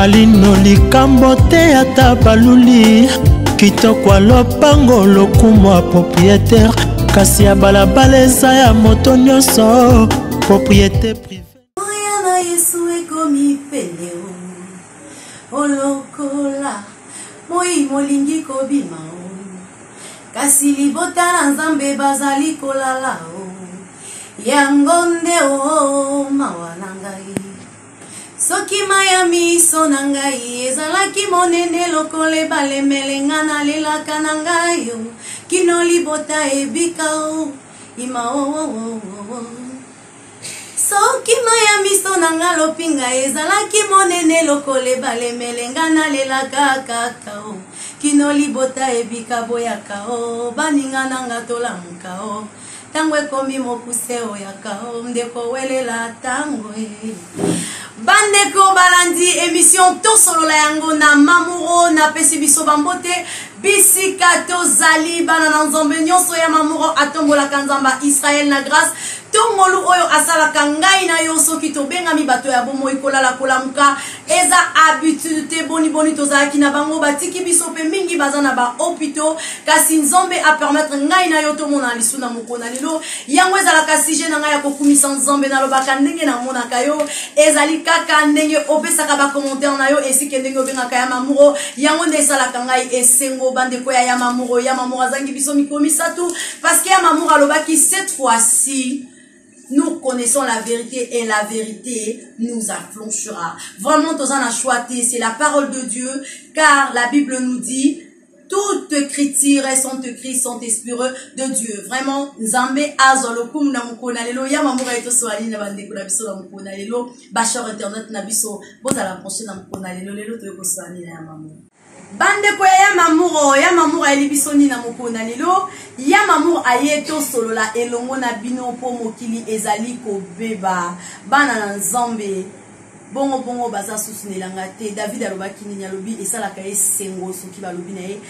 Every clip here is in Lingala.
alino likambo te ata baluli kitoko lopango lokumu a propriétaire kasi ya balabala eza ya moto nyonso propriété privée oya na Yesu ekomi pele olokola moi molingi kobima kasi libota na Nzambe bazali kolala yango nde mawa na ngai soki maya miso na ngai ezalaki monene lokola ebalemelenga nalelaka na ngai kino libota ebika ima soki maya miso na nga lopinga ezalaki monene lokola ebalemelenga nalelaka kaka kino libota ebika boyaka baninga nanga tolamuka tango ekomi mokuse oyaka ndeko welela tango bandeko balandi émission tosolola yango na mamuro na pesi biso bambote bisika tozali bana na Nzambe nyonso ya mamuro atombolaka Nzamba Israël na grâce tongolu oyo asalaka ngai na yo soki tobengami bato ya bomoi kolala kolamuka eza habitude te boni tozalaki na bango batiki biso pe mingi baza na ba hôpitaux kasi Nzambe a permettre ngai na yo tomona lisu na mokona lelo yango ezalaka sujet na ngai ya kokumisa Nzambe na lobaka ndenge na monaka yo ezali kaka ndenge opesaka ba commentaire na yo esike ndenge obengaka ya mamuro yango nde esalaka ngai esengo bandeko ya mamuro azangi biso mikomisa tout parce que ya mamuro alobaki cette fois-ci nous connaissons la vérité et la vérité nous affranchira. Vraiment, tous en a choisi, c'est la parole de Dieu, car la Bible nous dit toute écriture et sont écrits sont inspirés de Dieu. Vraiment, Nzambe azolokum na mukona lelo ya mamura eto swali na bande ko na biso na mukona lelo bashor internet na biso bozala prochaine na mukona lelo to ko swali na mamura. Bande ko ya mamuro elibisoni na mokona lelo ya mamuro ayeto solola elongo na bino po mokili ezali ko beba bana na Nzambe bongo baza susunelanga te David alobaki ni nyalobi esalaka esengo soki balobi na ye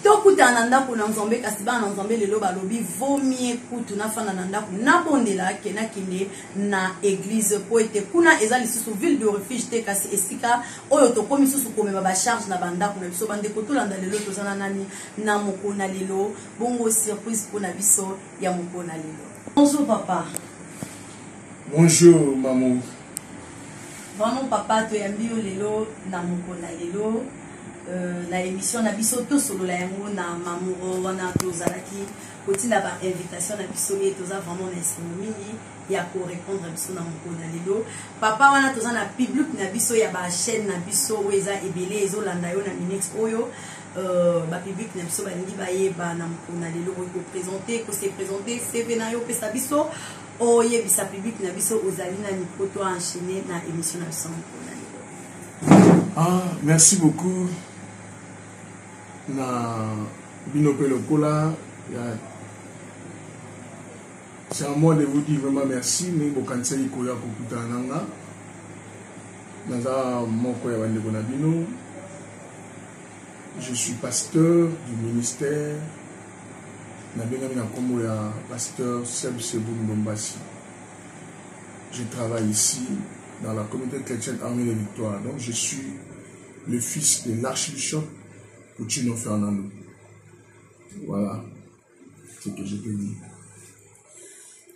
tokutana ndako na Nzambe kasi bana na Nzambe lelo balobi vomie kutu na fana na ndako na bondela kena kine na église po ete kuna ezali susu ville de refuge te kasi esika oyo tokomi susu komema ba charge na bandako na biso bande kotolanda lelo tozana nani na mokona lelo bongo surprise pour na biso ya mokona lelo. Bonjour papa. Bonjour maman. Vraiment papa to yambi lelo na mokona lelo na émission na biso to solo la yango na mamuro wana to zalaki kotina ba invitation na biso et toza vraiment na mingi ya ko répondre biso na mokona lelo papa wana toza na public na biso ya ba chaîne na biso weza ebele ezolanda yo na minutes oyo ba public na biso balingi bayeba na mokona lelo ko présenter ko se présenter CV na yo pesa biso oye bisa public na biso ozali na mikoto enchaîner na émission na biso mokona lelo. Merci beaucoup na binope lokola c'est à moi de vous dire vraiment merci mais bokanseli koya kokutana nanga naza moko ya bandeko na bino. Je suis pasteur du ministère nabengami na kombo ya pasteur Seb Sebou Ndombasi. Je travaille ici dans la communauté chrétienne Armée de Victoire. Donc je suis le fils de l'archbishop Coutinho Fernando. Voilà ce que je peux dire.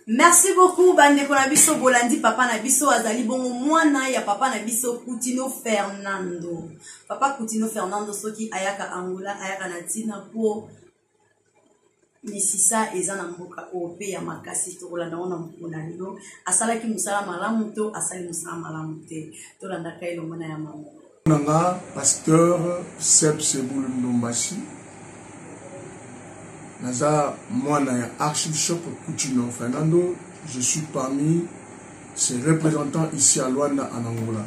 Merci beaucoup bandeko na biso bolandi papa na biso azali bongo mwana ya papa na biso Coutinho Fernando. Papa Coutinho Fernando soki ayaka Angola ayaka na tina po misisa eza na mboka ope ya makasi to kolanda ona mokona lelo asalaki musala malamu to asali musala malamu te to landa kai lo mona ya mama. Nanga pasteur Seb Sebou Ndombasi. Naza mwana ya archbishop Coutinho Fernando. Je suis parmi ses représentants ici à Luanda en Angola.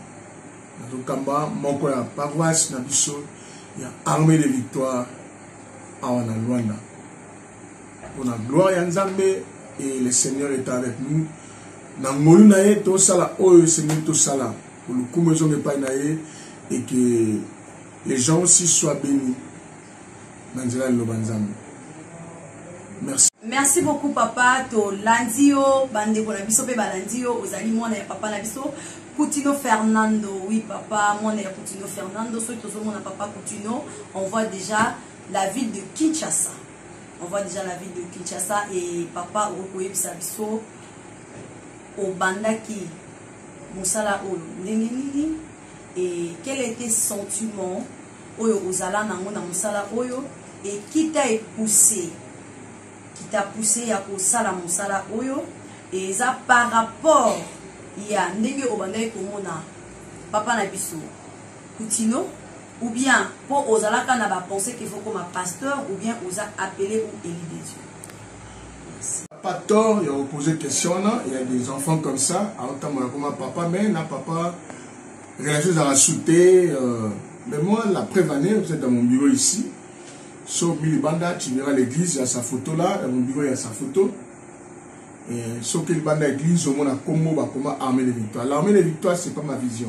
Nazo kamba moko ya paroisse na biso ya Armée de Victoire awana Luanda. Pour la gloire ya Nzambe et le Seigneur est avec nous. Na ngolu na ye to sala oyo Seigneur to sala pour le coup maison pas na ye et que les gens aussi soient bénis. Nanzela Lobanzambe. Merci. Merci beaucoup papa to landio bande ko na biso pe balandio ozali mwana ya papa na biso Coutinho Fernando, oui papa, moi on est Coutinho Fernando, ceux qui ont mon papa Coutinho, on voit déjà la ville de Kinshasa. On voit déjà la ville de Kinshasa et papa Okoye Bisabiso au Bandaki Moussala Olo. Et quel était son sentiment Oyo Ozala Nango na Moussala Oyo et qui t'a poussé à Osala Moussala Oyo et ça par rapport il y a ndenge obandai komona papa na biso Coutinho ou bien pour ozala kana ba penser qu'il faut comme un pasteur ou bien osa appelé ou élu de Dieu. Pas tort, il y a posé question là, il y a des enfants comme ça, à autant comme papa mais na papa réagit à la sauter mais moi la prévenue vous êtes dans mon bureau ici. Sur Bilibanda, tu verras l'église, il y a sa photo là, dans mon bureau il y a sa photo. Et ce qu'il y a dans l'église, on a comment armée de victoire. L'armée de victoire, ce n'est pas ma vision.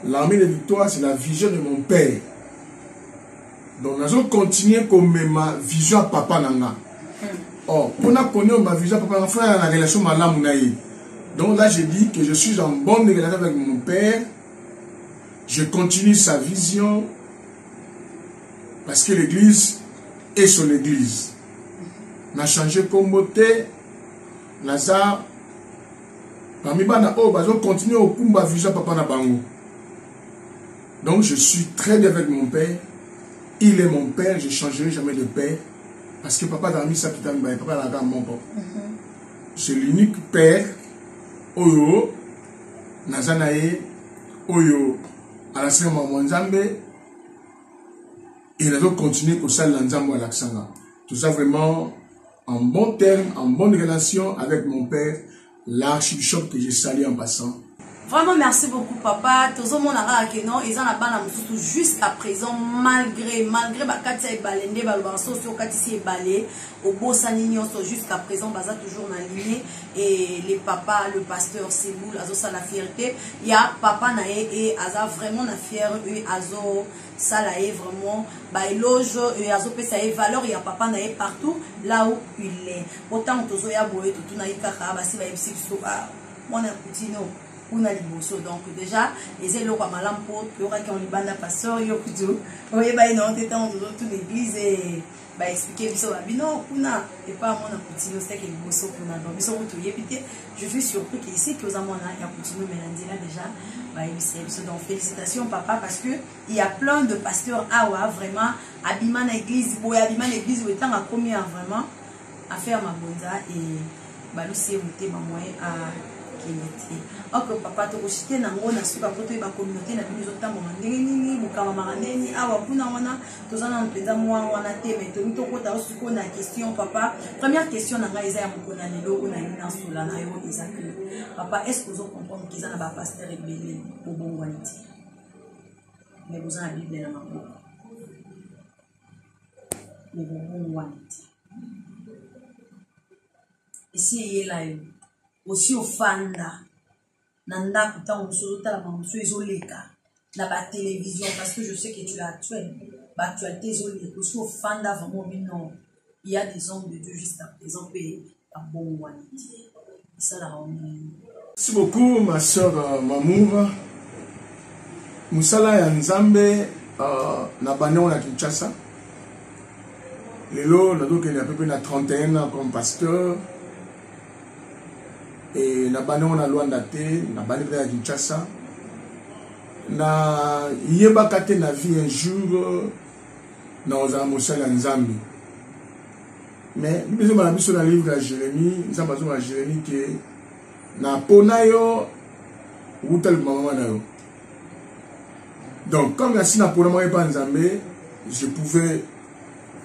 L'armée de victoire, c'est la vision de mon père. Donc, nous allons continuer comme ma vision à papa nanga. Or, on a connu ma vision à papa nanga, la relation à l'âme. Donc là, je dis que je suis en bonne relation avec mon père. Je continue sa vision. Parce que l'église est son église. On a changé comme beauté. Naza, parmi bana oh, bah, on continue au kumba vision papa na bango. Donc je suis très bien avec mon père. Il est mon père, je ne changerai jamais de père. Parce que papa n'a mis ça qui t'a mis, papa n'a pas mon père. C'est l'unique père. Oyo, Nazanae, Oyo, à la semaine Mamanzambe. Et il a donc continué pour ça l'Anzambo à l'Aksanga. Tout ça vraiment en bon terme, en bonne relation avec mon père, l'archibishop que j'ai salué en passant. Vraiment, merci beaucoup, papa. Tout le monde a dit que non, ils ont la balle jusqu'à présent, malgré Bakatia et Balende, Balbanso, sur Katisi et Balé, au Bossanignon, jusqu'à présent, Baza toujours aligné. Et les papas, le pasteur Séboul, Azo, ça la fierté. Il y a papa Naé et Aza vraiment la fierté, Azo, ça la est vraiment, éloge, et Azo, ça est valeur, il y a papa Naé partout, là où il est. Autant, Tozo, il y a Boé, tout le monde, Basi, Baïbsi, mon Coutinho. On a liboso donc déjà les élo kwa malampo il y aura qui on libanda pasteur yo kudu oye ba ino tetan toute l'église et ba expliquer biso ba bino kuna et pas mon Coutinho c'est que liboso kuna donc biso to yepité je suis surpris qu'ici que aux amona ya Coutinho Mélanie là déjà ba biso donc félicitations papa parce que il y a plein de pasteurs awa vraiment abima na église boya abima na église où étant à combien vraiment à faire ma bonza et ba lucie monter ma moyen à ok papa to koshite na ngona suka poto ba communauté na biso tambo ndenge nini bukama maraneni awa kuna wana tozana mpeza mwa wana te mais to mito kota osuko na question papa première question na nga eza ya mokona lelo na ina sula na yo eza que papa est-ce que vous comprenez qu'ils na ba pasteur rebelle au bon wanti mais vous en avez bible na maboko mais bon wanti ici il est là aussi au fanda nanda kuta on la banso ezoleka na ba télévision parce que je sais que tu es actuel ba actualité ezoleka aussi au fanda vraiment non il y a des hommes de Dieu juste à présent payé à bon waniti ça la merci beaucoup ma soeur Mamour musala ya nzambe na bana na Kinshasa lelo na donc il y a à peu près 31 ans comme pasteur. Et na bana on a Luanda te na bana à Kinshasa na yeba te na vie un jour na oza mosala nzambe mais biso na biso na livre à Jérémie nzamba zo na Jérémie que na pona yo utal mama na yo donc comme la sina pona moi pas nzambe je pouvais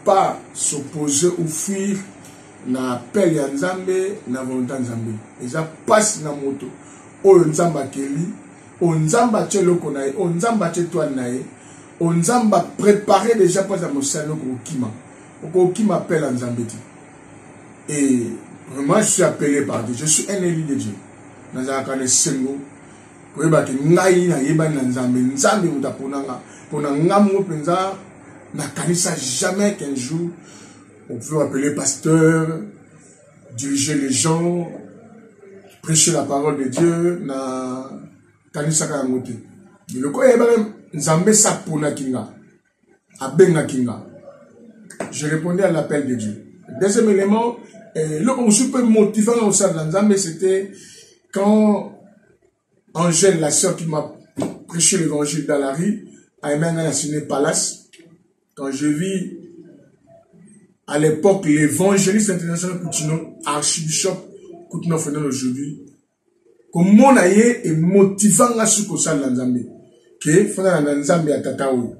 pas s'opposer ou fuir na appel ya nzambe na volonté nzambe eza passe na moto oyo nzamba keli o nzamba tshelo na ye o nzamba tshetoa na ye o nzamba préparer déjà pour la mosalo ko kima appel à nzambe ti et vraiment je suis appelé par Dieu je suis un élu de Dieu nazaka ne sengo ko ba ki ngai na yeba na nzambe nzambe mutaponanga pona ngamu penza na kanisa jamais qu'un jour on peut appeler pasteur, diriger les gens, prêcher la parole de Dieu, kanisaka yango te biloko yebaka nzambe sapona kinga abenga kinga. Je répondais à l'appel de Dieu. Deuxième élément, le super motivant au sein de l'Anzambe, c'était quand Angèle, la sœur qui m'a prêché l'évangile dans la rue, a aimé un assigné Palace. Quand je vis à l'époque l'évangéliste international Koutino, archibishop Koutino Fernand aujourd'hui, comme mon aïe est motivant à ce qu'au sein de l'Anzambe, que Fernand l'Anzambe à Tataou.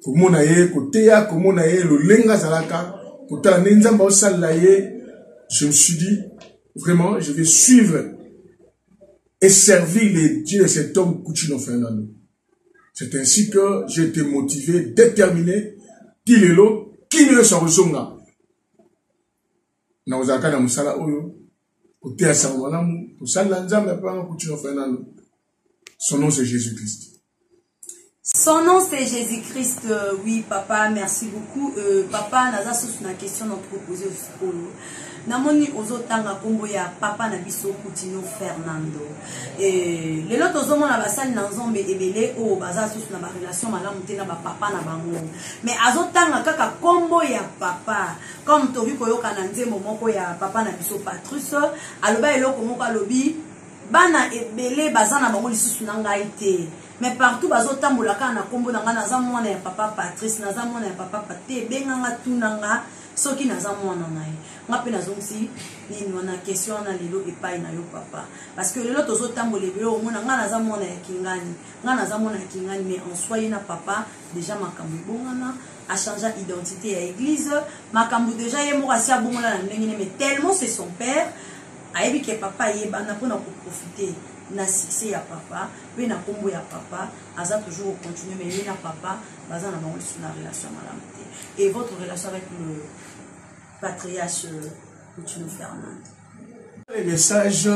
Comme mon aïe, côté ya, comme mon aïe, le lenga zalaka, côté la nenzamba au salaye, je me suis dit, vraiment, je vais suivre et servir les dieux de cet homme Koutino Fernando. C'est ainsi que j'ai été motivé, déterminé, tilelo, qui ne le soit resonga. Na ozaka na musala oyo, côté ya samanamu, au salanzamba pa Koutino Fernando. Son nom c'est Jésus-Christ. Son nom c'est Jésus-Christ, oui papa, merci beaucoup. Papa, naza sous une question à proposer au psicologue. Namoni ozotanga kombo ya papa na biso Koutino Fernando. Et les autres hommes na basali na nzombe ebele o baza sous na ba relation malamu te na ba papa na bango. Mais azotanga kaka kombo ya papa. Comme tovi koyoka na nzembo moko ya papa na biso Patrice, aloba eloko moko alobi bana ebele baza na bango lisusu na ngai te. Mais partout bazo tambolaka na kombo na nga naza mwana ya papa Patrice, naza mwana ya papa Pate, benga nga tunanga soki naza mwana na ye. Nga pe nazongisi nini wana question na lelo epai na yo papa. Parce que lelo tozo tambola ebele omona nga naza mwana ya kingani. Nga naza mwana ya kingani, mais en soi na papa déjà makambo bongana a changé identité à église. Makambo déjà ye moko asia bongola na ndenge mais tellement c'est son père. Ayebi ke papa yebana pona ko profiter na succès ya papa, puis na kombo ya papa, aza toujours continuer mais lui na papa, baza na bango sur la relation malamité. Et votre relation avec le patriarche Koutino Fernando. Les messages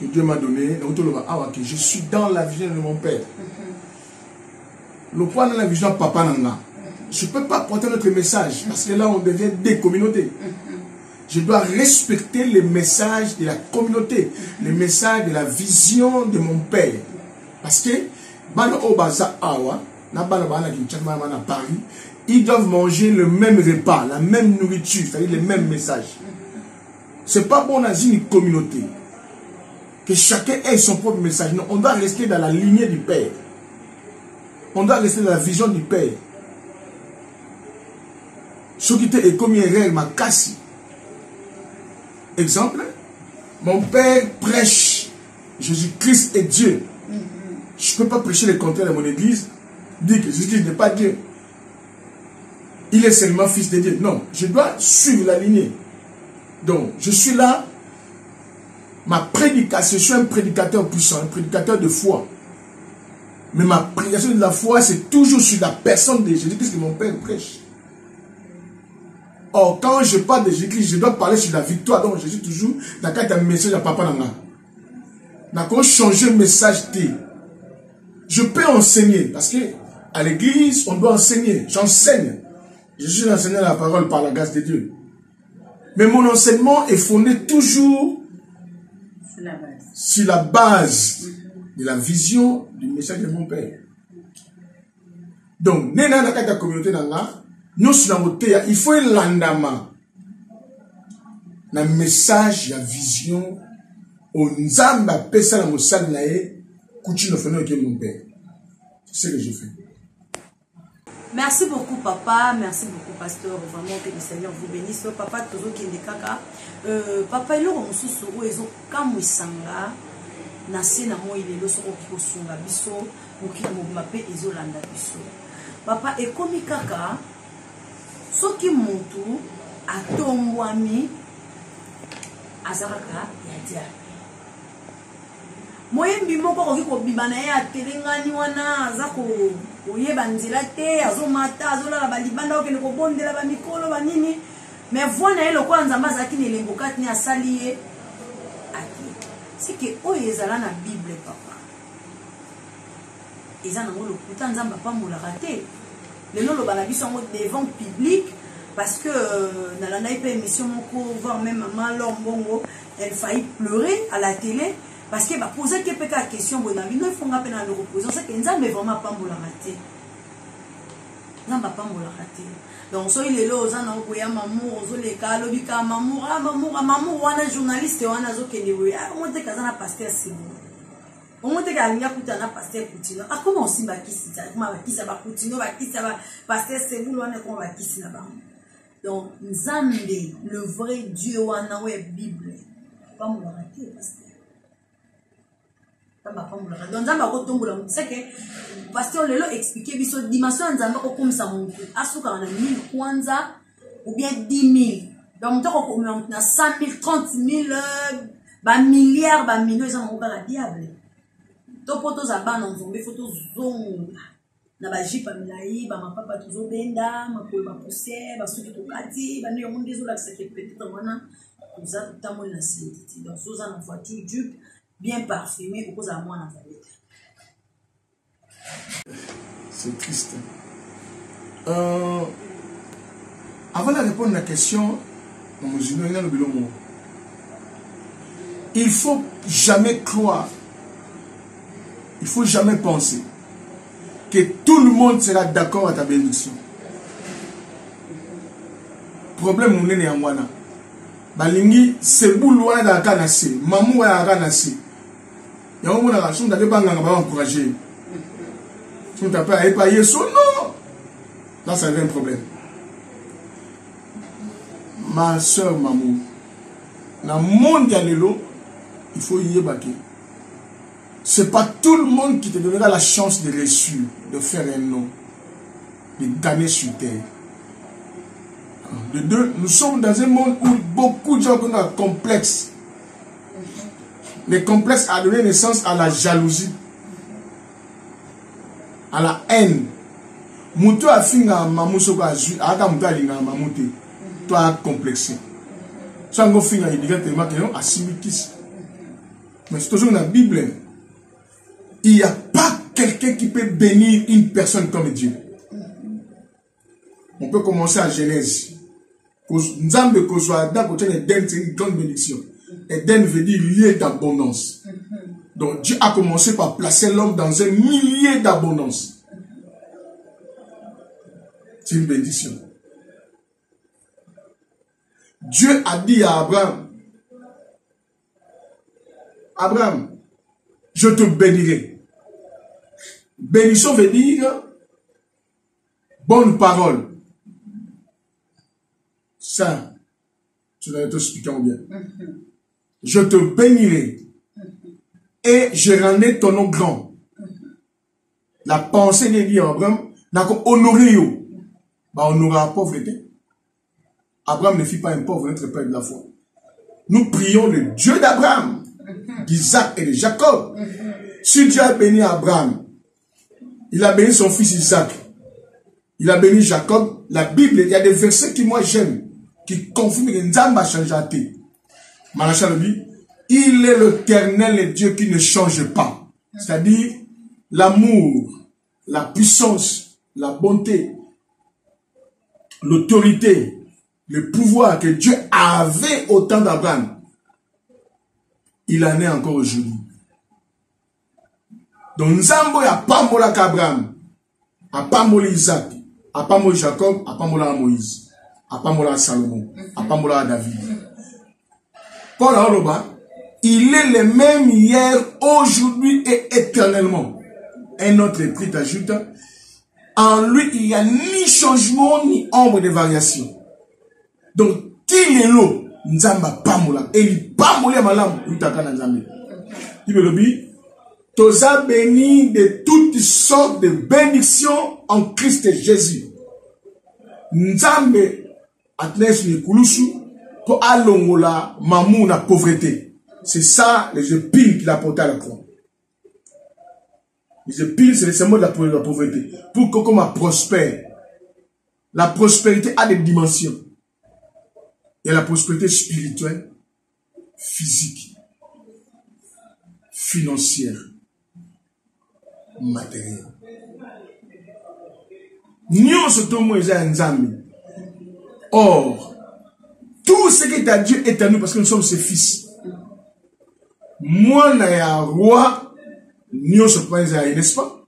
que Dieu m'a donné, que je suis dans la vision de mon père. Le point dans la vision de papa nanga. Je ne peux pas porter notre message parce que là on devient des communautés. Je dois respecter les messages de la communauté, les messages de la vision de mon père. Parce que, Paris, ils doivent manger le même repas, la même nourriture, c'est-à-dire les mêmes messages. Ce n'est pas bon dans une communauté que chacun ait son propre message. Non, on doit rester dans la lignée du père. On doit rester dans la vision du père. Ce qui était comme une règle, ma casse. Exemple, mon père prêche Jésus-Christ est Dieu. Je ne peux pas prêcher le contraire dans mon église, dire que Jésus-Christ n'est pas Dieu. Il est seulement fils de Dieu. Non, je dois suivre la lignée. Donc, je suis là, ma prédication, je suis un prédicateur puissant, un prédicateur de foi. Mais ma prédication de la foi, c'est toujours sur la personne de Jésus-Christ que mon père prêche. Or, quand je parle de Jésus-Christ, je dois parler sur la victoire. Donc, je suis toujours dans un message à papa Nanga. D'accord, changer le message T. Je peux enseigner, parce que à l'église, on doit enseigner. J'enseigne. Je suis enseigné la parole par la grâce de Dieu. Mais mon enseignement est fondé toujours sur la base de la vision du message de mon père. Donc, dans la communauté Nanga, nous sommes il faut un landama. Le message, la vision, on Nzamba pesa la mosal nae, Koutino Fernando qui est mon père. C'est ce que je fais. Merci beaucoup papa, merci beaucoup pasteur, vraiment que le Seigneur vous bénisse. Papa toujours qui est kaka. Papa il aura musu soro ezo kamwisanga na sena mo il est le soro qui sunga biso, muki mo mape ezo landa biso. Papa e komi kaka soki muntu atombwami azaraka ya dia moyembi moko koki kobima na ye atelengani wana aza koyeba nzela te azomata azolala balibanda okende kobondela bamikolo banini mais voix na ye lokola nzambe azalaki na elengo kati ni asali ye ake sike oyo ezala na bible papa eza nango lokuta nzambe apambolaka te lelo loba na biso yango devant public parce que nalanda pe émission moko voir même maman Lombongo elle faillit pleurer à la télé Parce que va poser quelques questions, bon, il faut qu'on appelle le reposant, c'est que nous avons vraiment pas pour la rater. Nous n'avons pas pour la rater. Donc, so il est là, on a envoyé maman, on a les cas, maman, on a journaliste, on a zoké de oui, on a des cas, on a pasteur Simon. On a des cas, on a pasteur Poutino. Ah, comment on s'y va qui s'y va, comment va qui ça va Poutino, va qui ça va pasteur Simon, on a comment va qui s'y là-bas. Donc, Nzambe, le vrai Dieu, on a la Bible. Pas mon rater, pasteur. Donc, c'est que pasteur Lelo expliqué que la dimension de Nzambe comme ça monte. Asuka on a 1000 kwanza ou bien 10 000. Donc, on a 100 000, 30 000, milliards, millions, ils ont la diable. Donc, pour tous les gens, il faut tous les na ba jipa milai ba mapapa tuzo benda makolo ba poussière ba suki to kati ba ne yo monde zo la que peut-être wana za tamo na siti donc so za na voiture dupe bien parfumé pour cause à moi dans c'est triste. Avant de répondre à la question, il faut jamais croire, il faut jamais penser que tout le monde sera d'accord à ta bénédiction. Problème on est en wana. Balingi c'est boulouana da kanase, mamou ya kanase. Ya on a la chance d'aller banga ba encourager. Tu ne t'as pas à payer son non. Là ça devient un problème. Ma soeur mamou. Dans le monde yalelo, il faut y ébaquer. C'est pas tout le monde qui te donnera la chance de réussir, de faire un nom, de gagner sur terre. De deux, nous sommes dans un monde où beaucoup de gens ont un complexe. Le complexe a donné naissance à la jalousie, à la haine. Moutou a fini à mamousso à Adam Galinga mamouté. Toi complexé. Ça on finit à directement que non à simikis. Mais c'est toujours dans la Bible. Il n'y a pas quelqu'un qui peut bénir une personne comme Dieu. On peut commencer à Genèse. Nzambe kozwa Adam côté Eden, c'est une grande bénédiction. Eden veut dire lieu d'abondance. Donc Dieu a commencé par placer l'homme dans un milieu d'abondance. C'est une bénédiction. Dieu a dit à Abraham, Abraham, je te bénirai. Bénédiction veut dire bonne parole. Ça, tu l'as expliqué bien. Je te bénirai et je rendrai ton nom grand. La pensée de Dieu, Abraham, n'a qu'à honorer yo. Bah, honorer la pauvreté. Abraham ne fit pas un pauvre, notre père de la foi. Nous prions le Dieu d'Abraham, d'Isaac et de Jacob. Si Dieu a béni Abraham, il a béni son fils Isaac, il a béni Jacob. La Bible, il y a des versets que moi j'aime, qui confirment que Nzamba a changé à thé. Malacha le dit, il est l'Éternel, le Dieu qui ne change pas. C'est-à-dire l'amour, la puissance, la bonté, l'autorité, le pouvoir que Dieu avait au temps d'Abraham, il en est encore aujourd'hui. Donc, Nzambo ya pambola qu'Abraham, a pambola Isaac, a pambola Jacob, a pambola Moïse, a pambola Salomon, a pambola David. Paul Aloba, il est le même hier, aujourd'hui et éternellement. Un autre écrit ajoute, en lui, il n'y a ni changement, ni ombre de variation. Donc, qui est l'eau? Nzamba pamola. Et il pamola malam, utaka nzambe. Il me le dit, Toza béni de toutes sortes de bénédictions en Christ Jésus. Nzambe atnes ni kulusu pour alongola mamou na pauvreté. C'est ça les épines qu'il a porté à la croix. Les épines, c'est le symbole de la pauvreté. Pour que comme prospère. La prospérité a des dimensions. Il y a la prospérité spirituelle, physique, financière, matérielle. Or, tout ce qui est à Dieu est à nous parce que nous sommes ses fils. moi na roi nyo se pense à n'est-ce pas?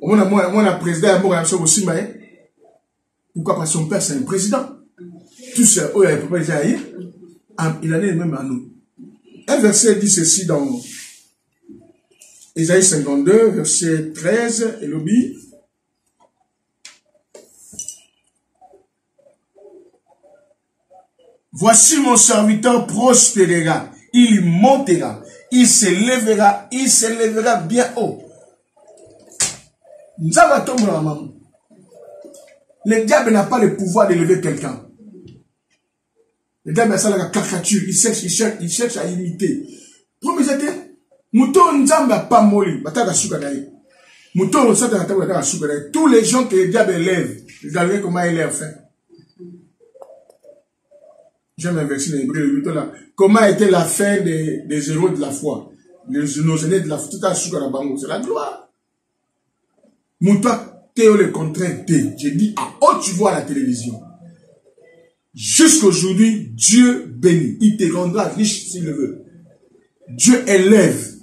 On a moi président à moi aussi mais pourquoi parce que son père c'est un président. Tout ça il a pas déjà il en est même à nous. Un verset dit ceci dans Ésaïe 52 verset 13 et l'obéit. Voici mon serviteur prospérera, il montera, il s'élèvera bien haut. Le diable n'a pas le pouvoir d'élever quelqu'un. Le diable a ça la caricature, il cherche à imiter. Premier c'était, mouton nzamba pas moli, bataka soukanaï. Mouton ça bataka soukanaï. Tous les gens que le diable élève, vous savez comment il est fait. J'aime inverser les hébreux, là. Comment était la fin des héros de la foi? Les innocents de la foi, tout à soukanabango, c'est la gloire. Mouton, Théo le contraire, j'ai dit à haute voix à la télévision. Jusqu'aujourd'hui, Dieu bénit. Il te rendra riche s'il le veut. Dieu élève.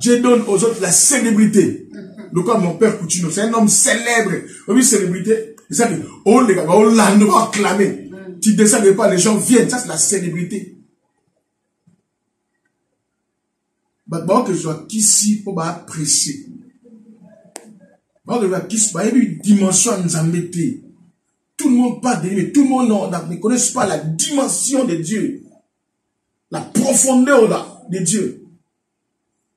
Dieu donne aux autres la célébrité. Le cas mon père Coutinho, c'est un homme célèbre. Oui, célébrité. C'est ça que, oh les gars, oh là, nous va acclamer. Tu ne descends pas, les gens viennent. Ça, c'est la célébrité. Bah, que je sois ici pour apprécier. Bah, que je sois ici, bah, il y a une dimension à nous embêter. Tout le monde parle de lui, mais tout le monde ne connaît pas la dimension de Dieu. La profondeur de Dieu.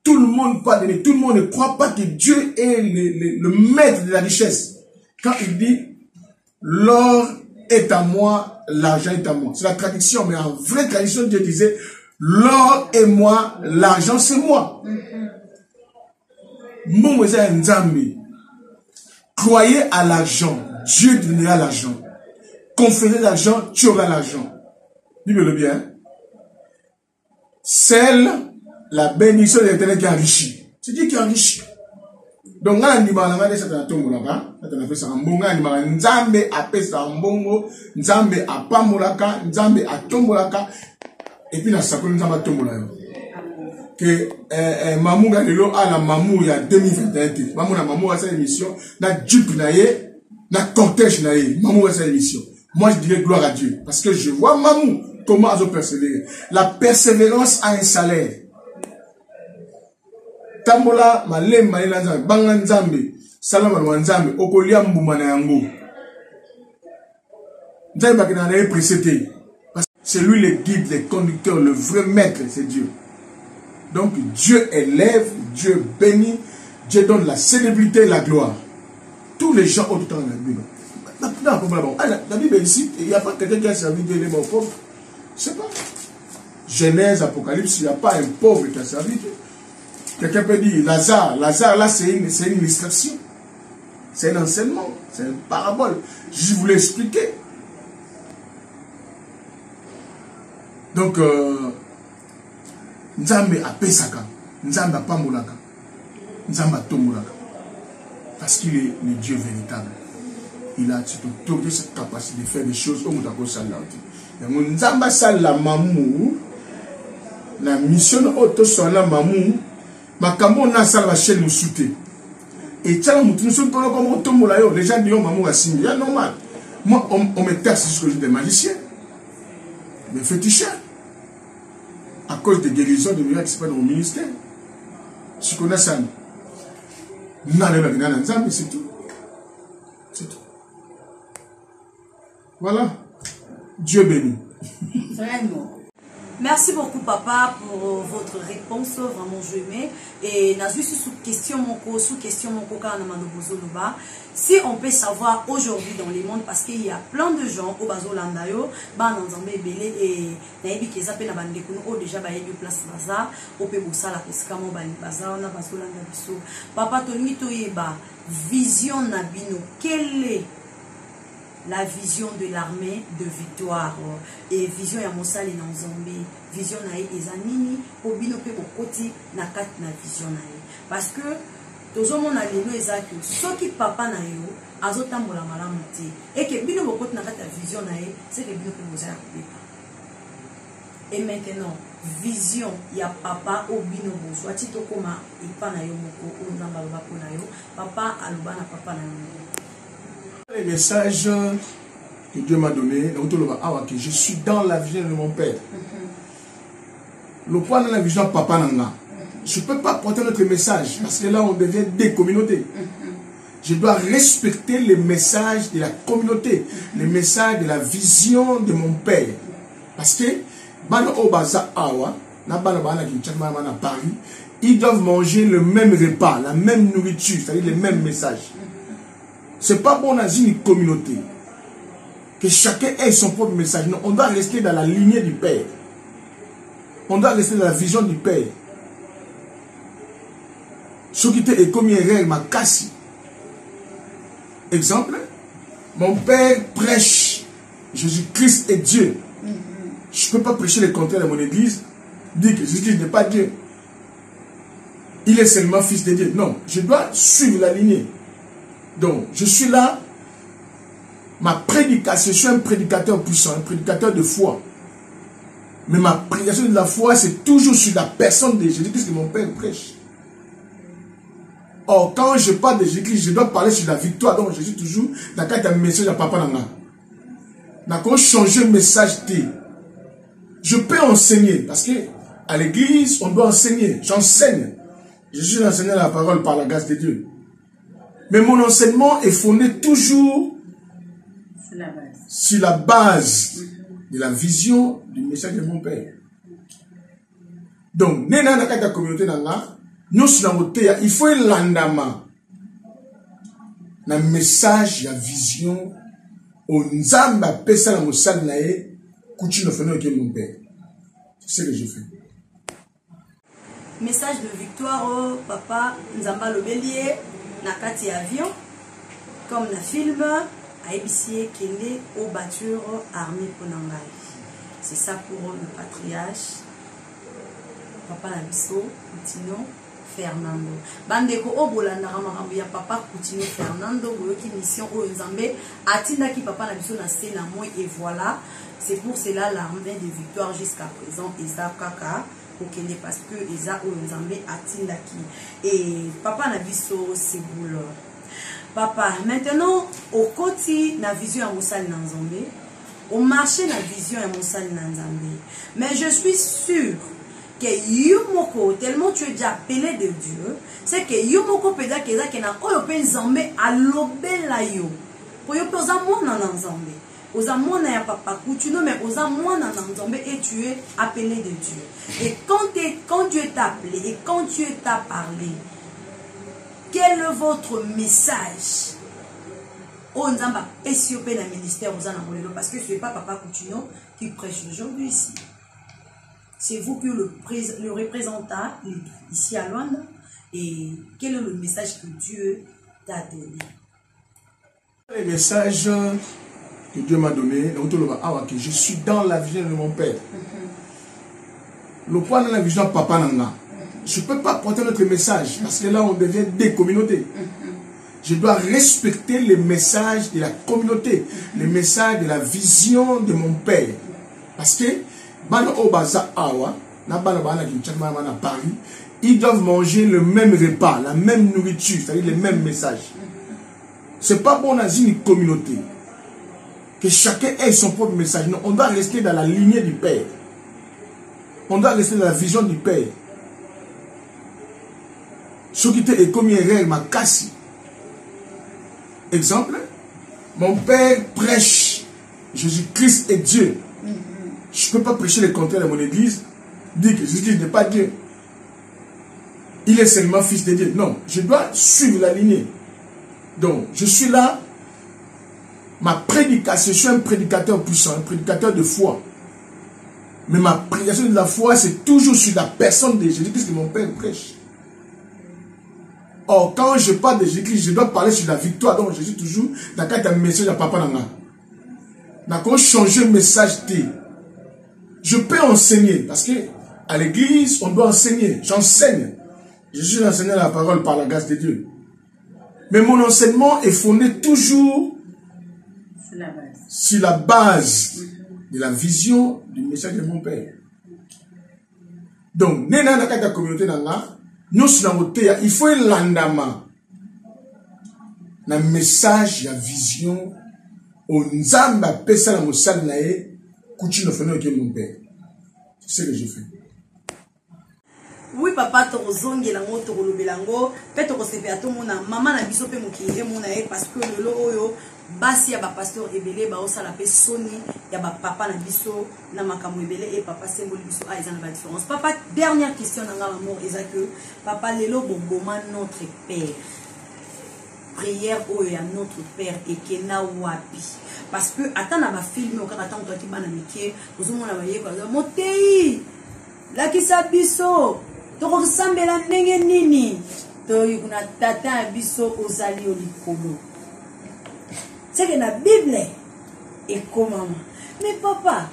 Tout le monde parle de lui, tout le monde ne croit pas que Dieu est le maître de la richesse. Quand il dit, l'or est à moi, l'argent est à moi. C'est la traduction, mais en vraie traduction, Dieu disait, l'or est moi, l'argent c'est moi. Croyez à l'argent. Dieu te donnera l'argent. Conférez l'argent, tu auras l'argent. Dis-le bien. Celle, la bénédiction de l'Éternel qui enrichit. C'est Dieu qui enrichit. Donc, on a dit, on a fait ça, on a Nzambe a pesa mbongo, Nzambe a pamolaka, Nzambe a tombolaka, et puis, on a sakon Nzambe a tombolaka. Que Mamouga Lelo a la Mamou il y a 2021. Mamou na Mamou a sa émission, na Dup naye, na cortège naye, Mamou a sa émission. Moi je dirais gloire à Dieu. Parce que je vois Mamou, comment elle a persévéré. La persévérance a un salaire. Tambola, malem, malem, bangan Nzambe, salama Nzambe, okolia mbuma na yango. Nzambe bakina na précédé. C'est lui le guide, le conducteur, le vrai maître, c'est Dieu. Donc Dieu élève, Dieu bénit, Dieu donne la célébrité et la gloire. Tous les gens ont tout le temps dans la Bible. La Bible ici, il n'y a pas quelqu'un qui a servi Dieu, il est mort pauvre. Je ne sais pas. Genèse, Apocalypse, il n'y a pas un pauvre qui a servi Dieu. Quelqu'un peut dire, Lazare là c'est une illustration. C'est un enseignement, c'est une parabole. Je voulais expliquer. Donc, Nzambe a pesaka, Nzambe a pamolaka, Nzambe a tomolaka. Parce qu'il est le Dieu véritable. Il a toute cette capacité de faire des choses au Moutako Salati. Nzambe sal la mamou, la mission auto sur la mamou, ma cambo na sal la chaîne soute. Et tchala moutou nous sommes comme tomolayo, les gens disent mamou a signé, c'est normal. Moi, on me taxe sur des magiciens, des féticheurs. À cause des guérisons de miracles qui se passent dans mon ministère. Si on a ça, c'est tout. C'est tout. Voilà. Dieu bénit. Vraiment. Merci beaucoup, papa, pour votre réponse. Vraiment, je aimais. Et n'a juste sous question, mon car si on peut savoir aujourd'hui dans le monde, parce qu'il y a plein de gens au bazo landayo, bananzambe belé et naïbi qui s'appelle la bande de déjà baïbi place baza, au pébosa la pescamo bani baza, on a bazo landayo. Papa Tonito yeba, vision nabino, quelle est la vision de l'armée de victoire et vision ya mosali na Nzambe, vision na ezanini obino pe bokoti na kat na vision na parce que tozomona lelo ezaki soki papa na yo azotambola malamu te et que bino bokoti na kat na vision na c'est que bino pe bozala kopepa. Et maintenant vision ya papa obino boso ati tokoma epa na yo moko onzamba bako na yo papa aluba na papa na yo. Les messages que Dieu m'a donné, que je suis dans la vision de mon père. Le point de la vision papa nanga. Je ne peux pas porter notre message parce que là on devient des communautés. Je dois respecter les messages de la communauté, les messages de la vision de mon père. Parce que Paris, ils doivent manger le même repas, la même nourriture, c'est-à-dire les mêmes messages. Ce n'est pas bon dans une communauté que chacun ait son propre message. Non, on doit rester dans la lignée du Père. On doit rester dans la vision du Père. Ce qui est comme une règle, ma casse. Exemple, mon père prêche Jésus-Christ est Dieu. Je ne peux pas prêcher le contraire dans mon église, dire que Jésus-Christ n'est pas Dieu. Il est seulement fils de Dieu. Non, je dois suivre la lignée. Donc, je suis là, ma prédication, je suis un prédicateur puissant, un prédicateur de foi. Mais ma prédication de la foi, c'est toujours sur la personne de Jésus-Christ que mon père prêche. Or, quand je parle de Jésus-Christ, je dois parler sur la victoire. Donc, je suis toujours dans un message à papa Nanga. D'accord, changer le message. Je peux enseigner, parce que à l'église, on doit enseigner. J'enseigne. Je suis enseigné la parole par la grâce de Dieu. Mais mon enseignement est fondé toujours sur la base de la vision du message de mon père. Donc, dans la communauté, il faut un landama. Le message, la vision, on zamba pesa la mosal nae, kuchi no feno ke mon père. C'est ce que je fais. Message de victoire, papa, nzamba le bélier, nakati avion, comme le film, a ébissé kende aux battures armées Ponangai. C'est ça pour le patriarche, papa Nabiso, Coutinho, Fernando. Bandeko obolanda ramarambo ya papa Coutinho Fernando, boyoki mission o nzambe, atinda ki papa Nabiso na sena moi et voilà. C'est pour cela l'armée de victoire jusqu'à présent, Eza Kaka, parce que Eza o nzambe atinda ki. Et papa Nabiso c'est boule. Papa, maintenant, au côté na vision à Moussal Nanzambe, au marché na vision à Moussal Nanzambe. Mais je suis sûr que Yumoko, tellement tu es déjà appelé de Dieu, c'est que Yumoko peda keza kena oyope Nzambe alobela yo. Pour yo posa mona Nanzambe. Oza mona ya papa Coutinho, mais oza mona Nanzambe et tu es appelé de Dieu. Et quand Dieu t'a appelé et quand Dieu t'a parlé, quel est votre message? Oh, Nzamba, SIOP dans le ministère, parce que ce n'est pas papa Coutinho qui prêche aujourd'hui ici. C'est vous qui le représentant ici à Luanda. Et quel est le message que Dieu t'a donné? Le message que Dieu m'a donné, que je suis dans la vision de mon père. Le point de la vision papa Nanga. Je ne peux pas porter notre message parce que là on devient des communautés. Je dois respecter les messages de la communauté, les messages de la vision de mon père. Parce que Paris, ils doivent manger le même repas, la même nourriture, c'est-à-dire les mêmes messages. Ce n'est pas bon dans une communauté que chacun ait son propre message. Non, on doit rester dans la lignée du Père. On doit rester dans la vision du Père. Ce qui est comme une règle, ma casse. Exemple, mon père prêche Jésus-Christ est Dieu. Je ne peux pas prêcher le contraire dans mon église, dire que Jésus-Christ n'est pas Dieu. Il est seulement fils de Dieu. Non, je dois suivre la lignée. Donc, je suis là, ma prédication, je suis un prédicateur puissant, un prédicateur de foi. Mais ma prédication de la foi, c'est toujours sur la personne de Jésus-Christ que mon père prêche. Or, quand je parle de Jésus-Christ, je dois parler sur la victoire. Donc, je suis toujours dans un message à papa Nanga. D'accord, changer le message. Je peux enseigner, parce que à l'église, on doit enseigner. J'enseigne. Je suis enseigné la parole par la grâce de Dieu. Mais mon enseignement est fondé toujours sur la base de la vision du message de mon père. Donc, nena na kata communauté nanga, nous sommes il faut un landama. Na message, ya vision, on zamba pesa la moussal nae, kouchi no fene ok mon père. C'est ce que j'ai fait. Oui, papa, tu as zongi la moto ko lobelango, peut to ko sepe ato mona maman na biso pe mokile mona e parce que le oyo basi ya ba pasteur ebele ba osala pe soni ya ba papa na biso na makambo ebele et papa symbole biso a ezana ba différence. Papa, dernière question na ngala mort eza que papa lelo bomboma notre père. Prière oyo ya notre père et kena wapi. Parce que atana ba film o kaka tanto ti bana mike, ozomona ba yeko motei. La kisa biso toko sambela ndenge nini to yuna tata biso ozali olikolo. C'est que la Bible est comment. Mais papa,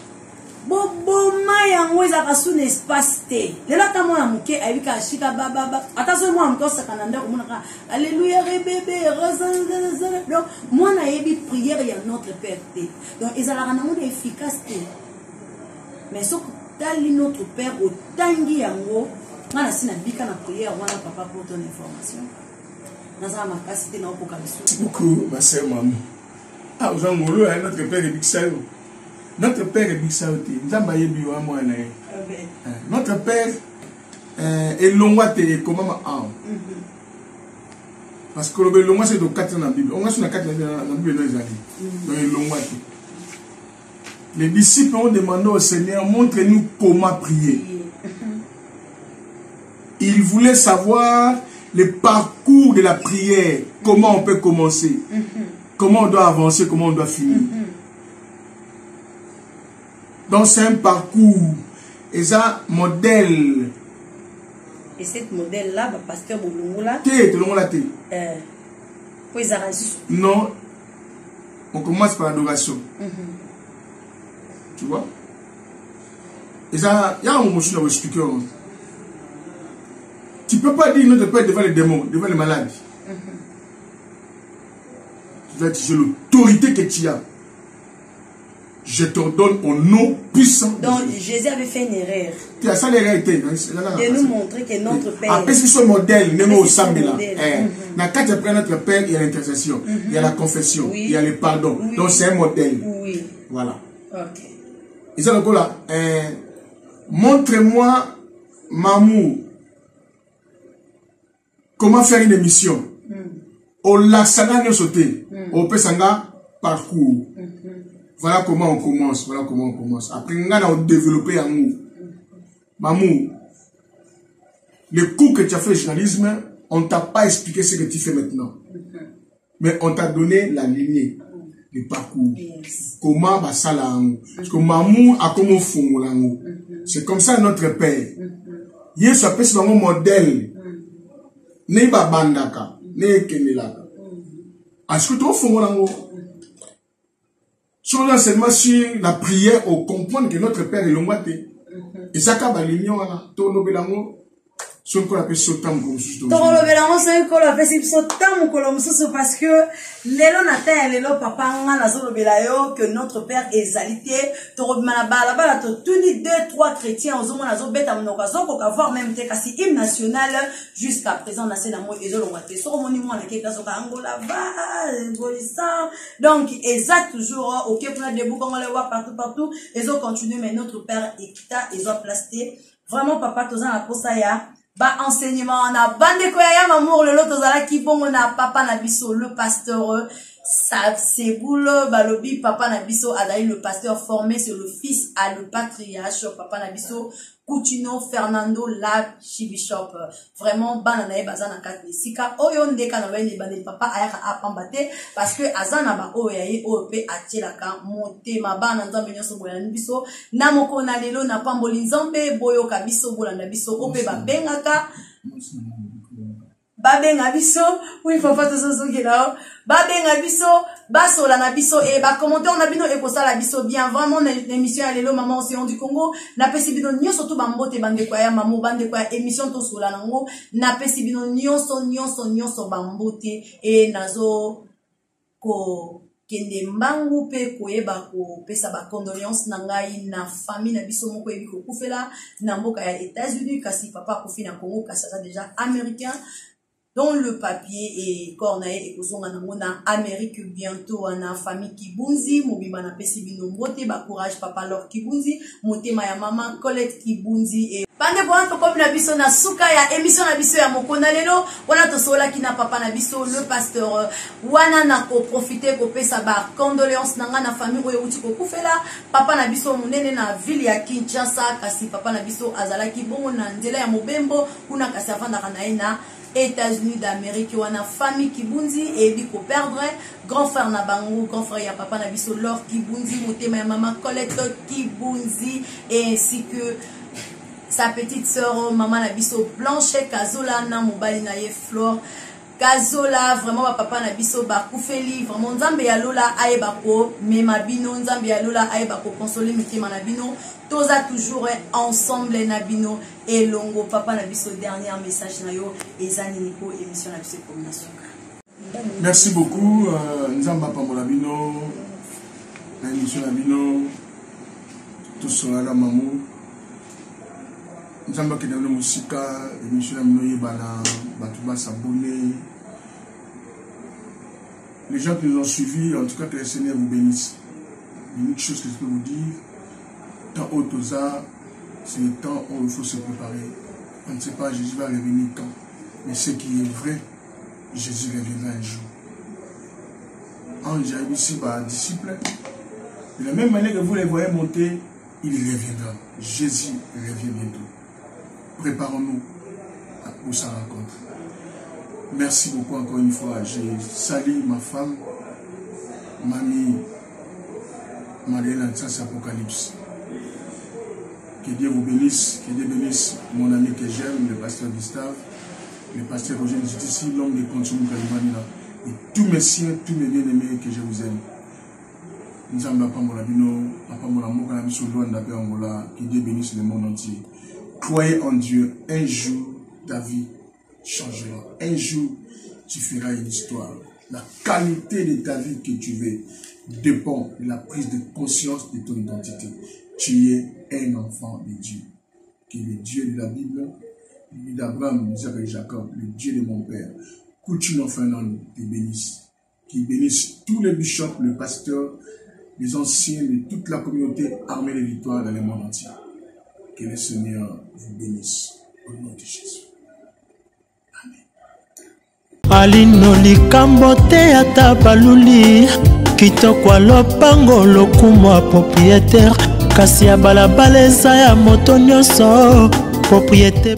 bobo maya ngweza kasu n'espace te. Lela ta mona muke ayika shika baba. Attention moi encore ça kananda ko mona alléluia bébé razana. Donc moi na yebi prière ya notre père te. Donc ezala kana mo efficacité. Mais ce que notre père au tangi yango ngana sina bika na prière wana papa pour ton information. Naza makasi te na opoka biso. Beaucoup ma sœur maman. Ah, vous en mourrez, notre père est Bixao. Notre père est Bixao. Notre père est Longwate et comment parce que le Longwa c'est de 4 dans la Bible. On a sur la 4 dans la Bible dans les années. Donc Longwate. Les disciples ont demandé au Seigneur, montre-nous comment prier. Ils voulaient savoir le parcours de la prière, comment on peut commencer. Comment on doit avancer, comment on doit finir. Donc c'est un parcours. Et ça, modèle. Et cette modèle-là, pasteur Boulongola. Non. On commence par l'adoration. Tu vois? Et ça, il y a un moment où je vais expliquer. Tu ne peux pas dire notre père devant les démons, devant les malades. J'ai l'autorité que tu as. Je t'ordonne au nom puissant. Donc Jésus avait fait une erreur. Tu as ça l'erreur. De nous montrer que notre Père. Après ce modèle, nous sommes là. Quand tu prends notre Père, il y a l'intercession, il y a la confession, il y a le pardon. Donc c'est un modèle. Oui. Voilà. Ok. Et ça donc là, montre-moi, Mamou, comment faire une émission. Au laksana ne sauter, au pesanga parcours. Voilà comment on commence, voilà comment on commence. Après, on a développé un mot. Mamou, le cours que tu as fait au journalisme, on ne t'a pas expliqué ce que tu fais maintenant. Mais on t'a donné la lignée, le parcours. Comment va ça là? Parce que Mamou a comme au fond là. C'est comme ça notre père. Il s'appelle sur mon modèle. Ne ba bandaka. Est-ce que tu as fait sur l'enseignement sur la prière, on comprend que notre Père est l'homme. Et ça, quand l'union, tout le monde c'est qu'on appelle sautant parce que lelo nata lelo papa nga nazo belayo que notre père est zalité to manabala bala to tuni 2-3 chrétiens ozomo nazo beta mnoka zoko ka voir même te kasi hymne national jusqu'à présent na sena mo ezolongate so moni mo na ke kaso ka angola va bolisa donc exact toujours OK pour la debout comme on le voit partout ezo continuer mais notre père ekita ezo placer vraiment papa toza na posa ya ba enseignement na bande ko ya mamour le lot ozala ki bongo na papa na biso le pasteur ça c'est boule balobi papa na biso adai le pasteur formé sur le fils à le patriarche papa na biso Coutinho Fernando l'archibishop vraiment banana bazana katni sika oyo ndeka na bene bande papa ayaka apambate parce que azana ba oyaye op atielaka motema bana nzambe nyoso boya biso na moko na lelo na pamboli nzambe boyo ka biso bolanda biso op babengaka babenga biso oui papa tozozokela babenga biso basola na biso et ba commentaire na bino e kosala biso bien vraiment l'émission ya lelo maman océan du Congo na pesi bino nyonso to bambote bande kwa ya maman bande kwa émission to sola nango na pesi bino nyonso bambote et nazo ko kende mbangu pe koyeba ko pesa ba condoléances na ngai na famille na biso moko yebi ko kufela na mboka ya États-Unis kasi papa kofi na Congo kasi ça déjà américain dont le papier et cornae et kozonga na mona Amérique bientôt na famille Kibunzi mobimba na pesi bino mbote ba courage papa Lor Kibunzi motema ya mama Colette Kibunzi et pande bon comme na biso na suka ya émission na biso ya mokona lelo wana to sola ki na papa na biso le pasteur wana na ko profiter ko pesa ba condoléances nanga na famille oyo uti ko kufela papa na biso munene na ville ya Kinshasa kasi papa na biso azalaki bongo na nzela ya mobembo kuna kasi avanda kana ina États-Unis d'Amérique wana famille Kibunzi et bi ko perdre grand frère na bango grand frère ya papa na biso Lor Kibunzi motema ya mama Colette Kibunzi et ainsi que sa petite sœur maman na biso Blanche Kazola na mobali na ye Flore Kazola vraiment ba papa na biso ba kufeli vraiment nzambe ya lola ayeba ko mema bino nzambe ya lola ayeba ko consoler mitema na bino toza toujours ensemble na bino et longo papa na biso dernier message na yo ezani niko émission na biso combination. Merci beaucoup nzamba pambola bino na émission na bino tout sera la mamou nzamba kena no musika émission na bino yebana batu ba s'abonner. Les gens qui nous ont suivis, en tout cas que le Seigneur vous bénisse. Une chose que je peux vous dire, tant haut aux arts, c'est le temps où il faut se préparer. On ne sait pas Jésus va revenir quand. Mais ce qui est vrai, Jésus reviendra un jour. En Jaïb ici, disciple, de la même manière que vous les voyez monter, il reviendra. Jésus revient bientôt. Préparons-nous pour sa rencontre. Merci beaucoup encore une fois. Je salue ma femme, mamie Marielle Ansas Apocalypse. Que Dieu vous bénisse, que Dieu bénisse mon ami que j'aime, le pasteur Gustave, le pasteur Roger ici, l'homme de Consum Kalimanina, et tous mes siens, tous mes bien-aimés que je vous aime. Nous sommes que Dieu bénisse le monde entier. Croyez en Dieu, un jour ta vie changera. Un jour, tu feras une histoire. La qualité de ta vie que tu veux dépend de la prise de conscience de ton identité. Tu es un enfant de Dieu. Que le Dieu de la Bible, le Dieu d'Abraham, Isaac et Jacob, le Dieu de mon père, Coutume Fernand te bénisse. Qu'il bénisse tous les bishops, les pasteurs, les anciens de toute la communauté armée de victoire dans le monde entier. Que le Seigneur vous bénisse. Au nom de Jésus. alino likambo te ata baluli kitoko lopango lokumo propriétaire kasi ya balabala eza ya moto nyonso propriété